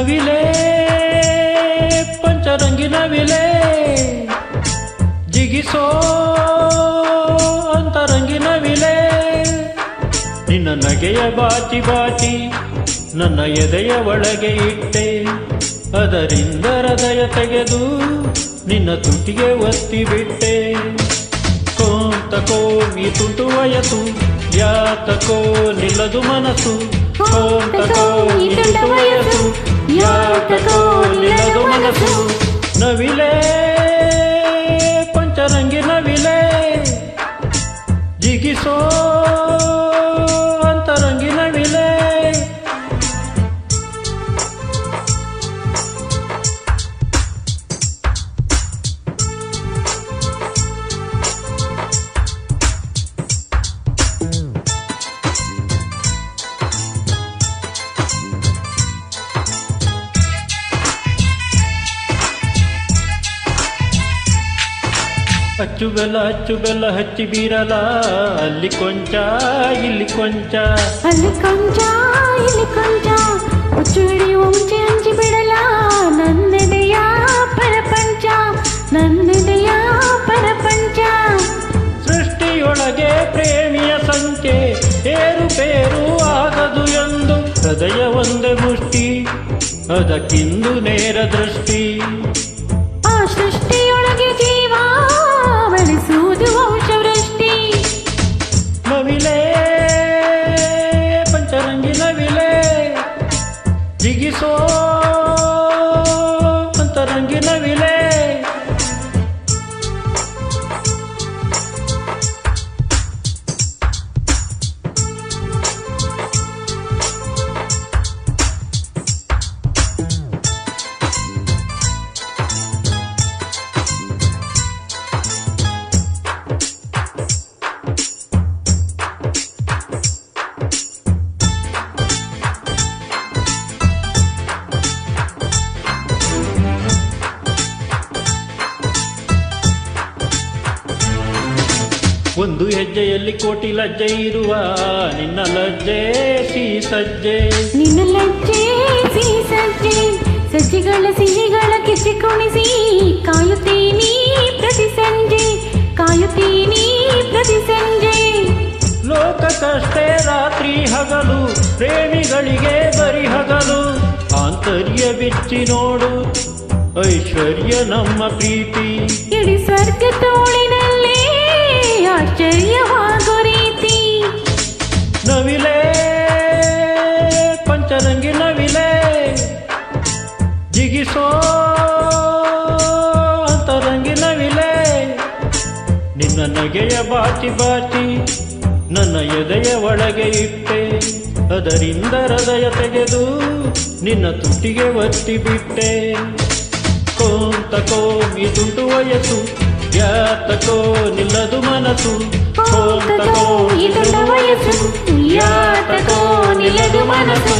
ನವಿಲೆ ಪಂಚರಂಗಿ ನವಿಲೆ ಜಿಗಿಸೋ ಅಂತರಂಗಿ ನವಿಲೆ ನಿನ್ನ ನಗೆಯ ಬಾಚಿ ಬಾಚಿ ನನ್ನ ಎದೆಯ ಒಳಗೆ ಇಟ್ಟೆ ಅದರಿಂದ ಹೃದಯ ತೆಗೆದು ನಿನ್ನ ತುಟಿಗೆ ಒತ್ತಿ ಬಿಟ್ಟೆ ಕೋಂತಕೋ ಈ ತುಂಟು ವಯಸ್ಸು ಯಾತಕೋ ನಿಲ್ಲದು ಮನಸ್ಸು ಕೋಂತಕೋ ಈ ತುಂಟು ವಯಸ್ಸು ಯಾತಕೋ ನಿಲ್ಲದು ಮನಸ್ಸು ನವಿಲೆ ಪಂಚರಂಗಿ ನವಿಲೆ ಜಿಗಿಸೋ ಅಂತರಂಗಿ ನವಿಲೆ ಅಚ್ಚು ಬೆಲ್ಲ ಹಚ್ಚಿ ಬೀರಲ ಅಲ್ಲಿ ಕೊಂಚ ಇಲ್ಲಿ ಕೊಂಚ ಅಲ್ಲಿ ಕೊಂಚ ಇಲ್ಲಿ ಕೊಂಚ ಹುಚ್ಚು ಹಿಡಿಯುವ ಮುಂಚೆ ಹಂಚಿ ಬಿಡಲ ನನ್ನೆದೆಯ ಪರಪಂಚ ನನ್ನೆದೆಯ ಪರಪಂಚ ಸೃಷ್ಟಿಯೊಳಗೆ ಪ್ರೇಮಿಯ ಸಂಖ್ಯೆ ಏರುಪೇರು ಆಗದು ಎಂದು ಹೃದಯ ಒಂದೇ ಮುಷ್ಟಿ ಅದಕ್ಕಿಂದು ನೇರ ದೃಷ್ಟಿ ಆ ಸೃಷ್ಟಿಯೊಳಗೆ ಜೀವ ಬೆಳೆಸುವುದು ವಂಶವೃಷ್ಟಿ ನವಿಲೆ ಪಂಚರಂಗಿ ನವಿಲೆ ಜಿಗಿಸೋ ಅಂತರಂಗಿ ನವಿಲೆ ಒಂದು ಹೆಜ್ಜೆಯಲ್ಲಿ ಕೋಟಿ ಲಜ್ಜೆ ಇರುವ ನಿನ್ನ ಲಜ್ಜೆ ಸಿ ಸಜ್ಜೆ ನಿನ್ನ ಲಜ್ಜೆ ಸಿ ಸಜ್ಜೆ ಸಜ್ಜೆಗಳ ಸಿಹಿಗಳ ಕಿಸಿ ಕುಣಿಸಿ ಕಾಯುತ್ತೀನಿ ಪ್ರತಿ ಸಂಜೆ ಕಾಯುತ್ತೀನಿ ಪ್ರತಿ ಸಂಜೆ ಲೋಕಕ್ಕಷ್ಟೇ ರಾತ್ರಿ ಹಗಲು ಪ್ರೇಮಿಗಳಿಗೆ ಬರಿ ಹಗಲು ಆಂತರ್ಯ ಬಿಚ್ಚಿ ನೋಡು ಐಶ್ವರ್ಯ ನಮ್ಮ ಪ್ರೀತಿ ಇಡೀ ಸ್ವರ್ಗ ತೋಳಿನಲ್ಲಿ ಆಶ್ಚರ್ಯವಾಗೋ ರೀತಿ ನವಿಲೆ ಪಂಚರಂಗಿ ನವಿಲೆ ಜಿಗಿಸೋ ಅಂತರಂಗಿ ನವಿಲೆ ನಿನ್ನ ನಗೆಯ ಬಾಚಿ ಬಾಚಿ ನನ್ನ ಎದೆಯ ಒಳಗೆ ಇಟ್ಟೆ ಅದರಿಂದ ಹೃದಯ ತೆಗೆದು ನಿನ್ನ ತುಟಿಗೆ ಒತ್ತಿ ಬಿಟ್ಟೆ ಕೋಂತಕೋ ಈ ತುಂಟು ವಯಸ್ಸು ಯಾತಕೋ ನಿಲ್ಲದು ಮನಸ್ಸು ಕೋಂತಕೋ ಈ ತುಂಟು ವಯಸ್ಸು ಯಾತಕೋ ನಿಲ್ಲದು ಮನಸ್ಸು